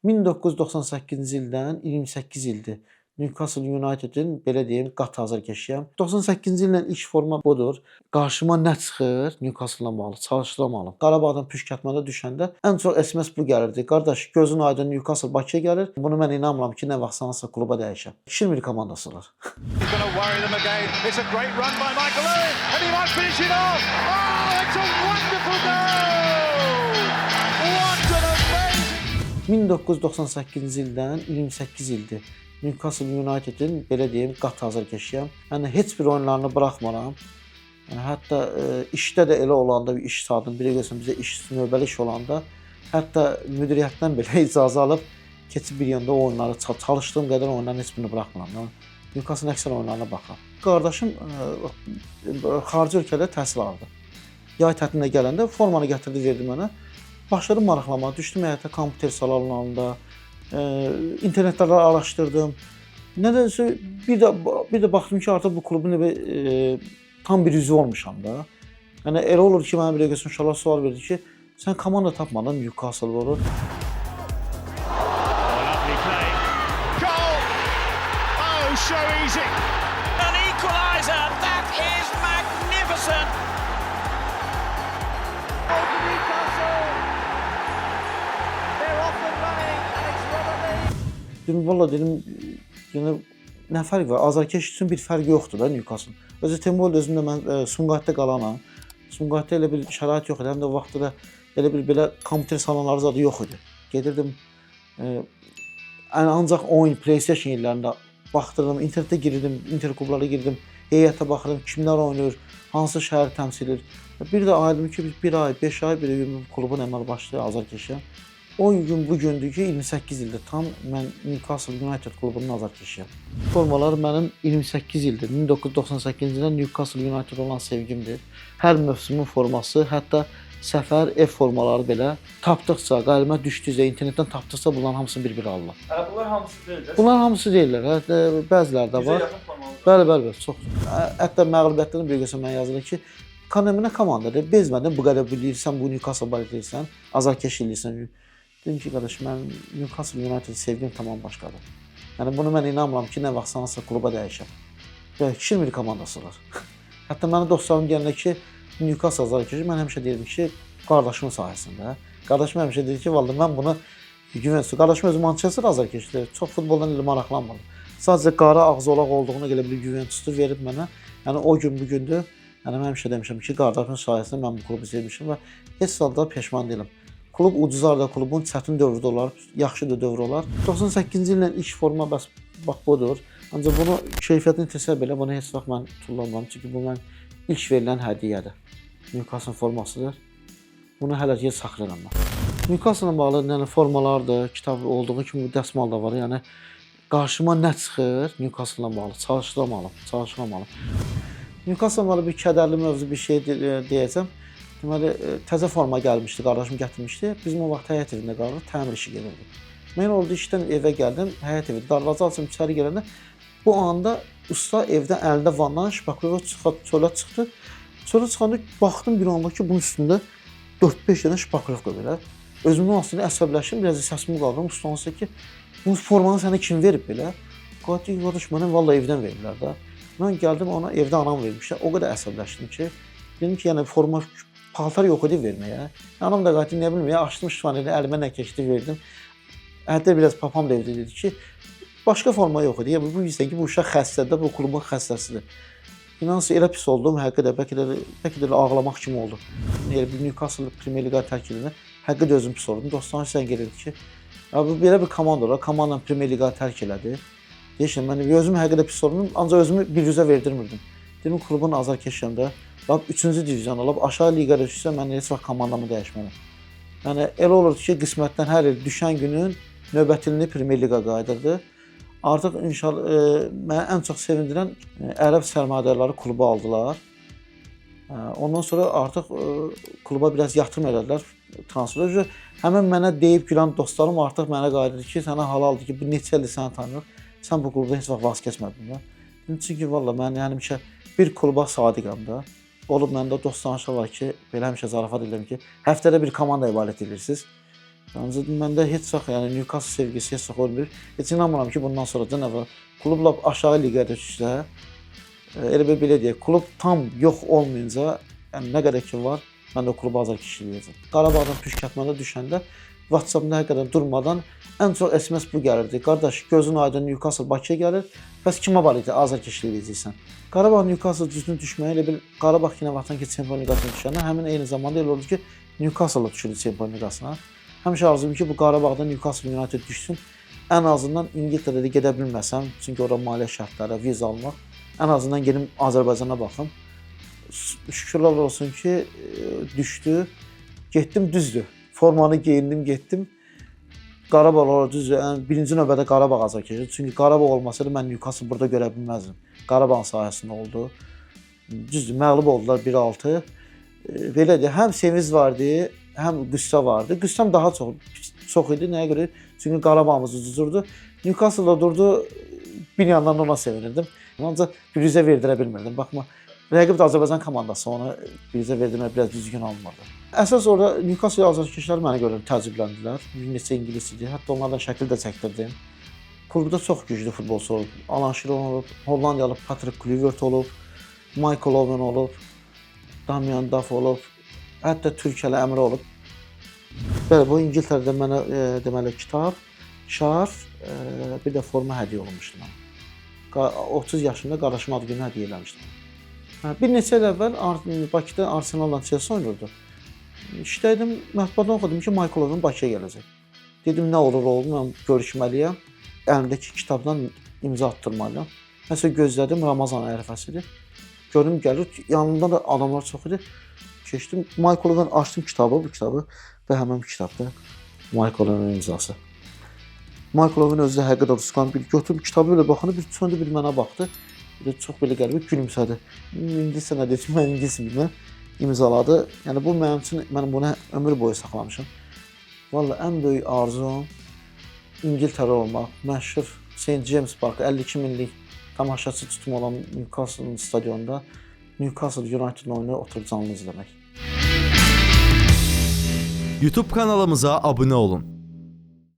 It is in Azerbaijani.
1998-ci ildən 28 ildir Newcastle Unitedin belə deyim qat azarkeşiyəm. 98-ci ildən ilk forma budur. Qarşıma nə çıxır Newcastle-la bağlı çalışdırmalım. Qarabağdan püşkətmədə düşəndə ən çox SMS bu gəlirdi. Qardaş, gözün aydın Newcastle Bakıya gəlir. Bunu mən inanmıram ki, nə vaxt sanasa kluba dəyişəm. 2000 komandası var. It's a great run by Michael Owen and he might finish it off. Oh, it's a wonderful goal! What an amazing... 1998-ci ildən 28 ildir Newcastle Unitedin belə deyim qat azarkeşiyəm. Yəni heç bir oyunlarını buraxmaram. Yəni hətta işdə də elə olanda bir iş saatım, bir görsən bizə iş növbəli iş olanda hətta müdiriyyətdən belə icazə alıb keçib bir yanda oyunları çalışdığım qədər oyunların heç birini buraxmıram. Yəni Newcastle əksər oyunlarına baxıram. Qardaşım xarici ölkədə təhsil aldı. Yay tətilinə gələndə formanı gətirdi, verdi mənə. Başladım maraqlamağa, düşdüm həyətə kompüter salonlarında, internetlərdə araşdırdım. Nədənsə bir də baxdım ki, artıq bu klubun tam bir üzvü olmuşam da. Yəni elə olur ki, mənə bir gün uşaqlar sual verdi ki, sən komanda tapmadın Newcastle olur. So easy. An equaliser. That is magnificent. Newcastle. They're off and running and it's Robert Lee. Dedim, valla dedim, yəni nə fərq var? Azarkeş üçün bir fərq yoxdur da Newcastle. Özü Tembolda özümdə mən Sumqayıtda qalanam. Sumqayıtda elə bir şərait yox idi. Həm də o vaxtda da elə bir belə kompüter salonları zadı yox idi. Gedirdim, ancaq oyun, PlayStation yerlərində baxdırdım, internetə girirdim, interklublara girdim, heyətə baxırdım, kimlər oynayır, hansı şəhər təmsil edir. Bir də ayırdım ki, bir ay, 5 ay bir gün klubun əməl başlayır, azarkeşiyəm. O gün bu gündür ki, 28 ildir tam mən Newcastle United klubunun azarkeşiyəm. Formalar mənim 28 ildir, 1998-ci ildən Newcastle United olan sevgimdir. Hər mövsümün forması, hətta səfər, ev formaları belə tapdıqca, qəlbimə düşdükcə, internetdən tapdıqca bunların hamısını bir-bir alırlar. Bunlar hamısı deyildir. Bunlar hamısı deyirlər, bəziləri də var. Bəli, çox. Hətta məğlubiyyətlərini bir görsən mən yazılır ki, Kanəminə komandadır, bezmədən bu qədər bilirsən, bu Newcastle bilirsən, azarkeş eləyirsən. Dedim ki, qardaş, mən Newcastle United sevgim tamam başqadır. Yəni bunu mən inanmıram ki, nə vaxt sanasa kluba dəyişəm. 2000 komandası var. Hətta mənə dostlarım deyəndə ki, Newcastle azarkeşi, mən həmişə deyirdim ki, qardaşımın sayəsində. Qardaşım həmişə deyir ki, vallahi mən bunu güvənsiz. Qardaşım özü Manchester azarkeşidir. Çox futboldan elə maraqlanmadım. Sadəcə qara ağzolaq olduğuna elə bir güvənçisi verib mənə. Yəni o gün bu gündür. Yəni mən həmişə demişəm ki, qardaşımın sayəsində mən bu klubu sevmişəm və heç halda peşman deyiləm. Klub ucuzlar da, klubun çətin dövrü də olar, yaxşı da dövr olar. 98-ci ildən ilk forma bax budur. Ancaq bunu keyfiyyətini təsəvvür belə, bunu heç vaxt mən tullanmam. Çünki bu mən ilk verilən hədiyyədir. Newcastle formasıdır. Bunu hələ ki saxlayıram mən. Newcastle-la bağlı yəni formalardır, kitab olduğu kimi bu dəsmal da var. Yəni qarşıma nə çıxır Newcastle-la bağlı çalışdırmalım. Newcastle-la bağlı bir kədərli mövzu bir şey deyəcəm. Deməli təzə forma gəlmişdi, qardaşım gətirmişdi. Bizim o vaxt həyət evində qalırdıq, təmir işi gedirdi. Mən oldu işdən evə gəldim, həyət evi darvaza açıb içəri gələndə bu anda usta evdən əlində vandan şpaklova çölə çıxdı. Çölə çıxanda baxdım bir anda ki, bunun üstündə 4-5 dənə şpaklovka belə. Özümün aslında əsəbləşdim, biraz səsimi qaldırdım. Usta onsa ki, bu formanı sənə kim verib belə? Qatil qardaş, mənə vallahi evdən veriblər də. Mən gəldim ona, evdə anam vermişlər. O qədər əsəbləşdim ki, dedim ki, yəni forma paltar yox idi verməyə. Anam da qatil nə bilmir, açdım şifaneli, əlimə nə keçdi verdim. Hətta biraz papam da evdə dedi ki, başqa forma yox idi. Yəni bu bilirsən ki, bu uşaq xəstədir, bu klubun xəstəsidir. İnansı elə pis oldum, bəlkə də ağlamaq kimi oldu. Yəni bir Newcastle Premier Liqa tərk edəndə həqiqətən də özüm pis oldum. Dostlarım sən gəlirdi ki, bu belə bir komanda olar, komanda Premier Liqa tərk elədi. Deyirəm, mən özüm həqiqətən pis oldum, ancaq özümü bir üzə verdirmirdim. Dedim klubun azarkeşiyəm də, lap 3-cü divizyon olub, aşağı liqada düşsə mən heç vaxt komandamı dəyişmərəm. Yəni elə olurdu ki, qismətdən hər il düşən günün növbətilini Premier Liqa qayıdırdı. Artıq inşallah mənə ən çox sevindirən ərəb sərmayədarları kluba aldılar. Ondan sonra artıq kluba biraz yatırım elədilər transferə. Həmin mənə deyib gülən dostlarım artıq mənə qayıdır ki, sənə halaldır ki, bu neçə ildir səni tanıyırıq, sən bu klubda heç vaxt vaz keçmədin. Çünki valla mən həmişə bir kluba sadiqam da. Olub məndə dostlarım var ki, belə həmişə zarafat edirəm ki, həftədə bir komanda ibarət edirsiniz. Məncə məndə heç vaxt yəni Newcastle sevgisi heç vaxt olmur. Heç inanmıram ki, bundan sonra da nə var? Klub lap aşağı liqaya düşsə, elə belə deyək, klub tam yox olmayınca, yəni nə qədər ki var, mən də o klubu azarkeşləyəcəm. Qarabağdan Türkətməndə düşəndə WhatsApp-da həqiqətən durmadan ən çox SMS bu gəlirdi. Qardaş, gözün aydın Newcastle Bakıya gəlir. Bəs kimə var idi azarkeşləyəcəksən? Qarabağ Newcastle düzgün düşməyi elə bil Qarabağ ki nə vaxtdan ki Çempionlar Liqasına düşəndə həmin eyni zamanda elə oldu ki Newcastle düşürdü Çempionlar Liqasına. Həmişə arzum ki bu Qarabağdan Newcastle United düşsün. Ən azından İngiltərədə gedə bilməsəm, çünki ora maliyyə şərtləri, viza almaq, ən azından gedim Azərbaycana baxım. Şükürlər olsun ki düşdü. Getdim düzdür. Formanı geyindim, getdim. Qarabağ olaraq düzdür. Yəni birinci növbədə Qarabağ azarkeşi. Çünki Qarabağ olmasaydı mən Newcastle burada görə bilməzdim. Qarabağın sayəsində oldu. Düzdür, məğlub oldular 1-6. Belə deyək, həm sevinc vardı, həm qüssə vardı. Qüssəm daha çox idi. Nəyə görə? Çünki Qarabağımız uduzurdu. Newcastle-da durdu, bir yandan ona sevinirdim. Ancaq bürüzə verdirə bilmirdim. Baxma, rəqib də Azərbaycan komandası onu bürüzə verdirmək biraz düzgün alınmadı. Əsas orada Newcastle azarkeşlər mənə görə təəccübləndilər. Bir neçə ingilis idi. Hətta onlardan şəkil də çəkdirdim. Klubda çox güclü futbolçu olub. Alan Shearer olub, Hollandiyalı Patrick Kluivert olub, Michael Owen olub, Damian Duff olub, hətta Türkiyəli Əmrə olub. Bəli, bu İngiltərədə mənə deməli kitab, şarf, bir də forma hədiyyə olunmuşdu mənə. 30 yaşında qardaşıma ad günü hədiyyə eləmişdim. Bir neçə il əvvəl Bakıda Arsenal'la Chelsea oynayırdı. İşdəydim, mətbuatdan oxudum ki, Michael Owen Bakıya gələcək. Dedim, nə olur oldu, mən görüşməliyəm. Əlimdəki kitabdan imza attırmalıyam. Nəsə gözlədim, Ramazan ərəfəsidir. Gördüm, gəlir, yanımda da adamlar çox idi. Keçdim, Michael Owen açdım kitabı, bu kitabı və həmin kitabda Michael Owen'ın imzası. Michael Owen özü də həqiqətən Ruslan bir götürüb kitabı belə baxını bir söndü, bir mənə baxdı. Bir çox belə qəribə gülümsədi. İngiliscə nə deyəcəm, mən ingilis bilməm. İmzaladı. Yəni bu mənim üçün, mən bunu ömür boyu saxlamışam. Vallahi ən böyük arzum İngiltərə olmaq. Məşhur St. James Park 52 minlik tamaşaçı tutumu olan Newcastle stadionunda Newcastle United oyunu oturub canlı izləmək. YouTube kanalımıza abunə olun.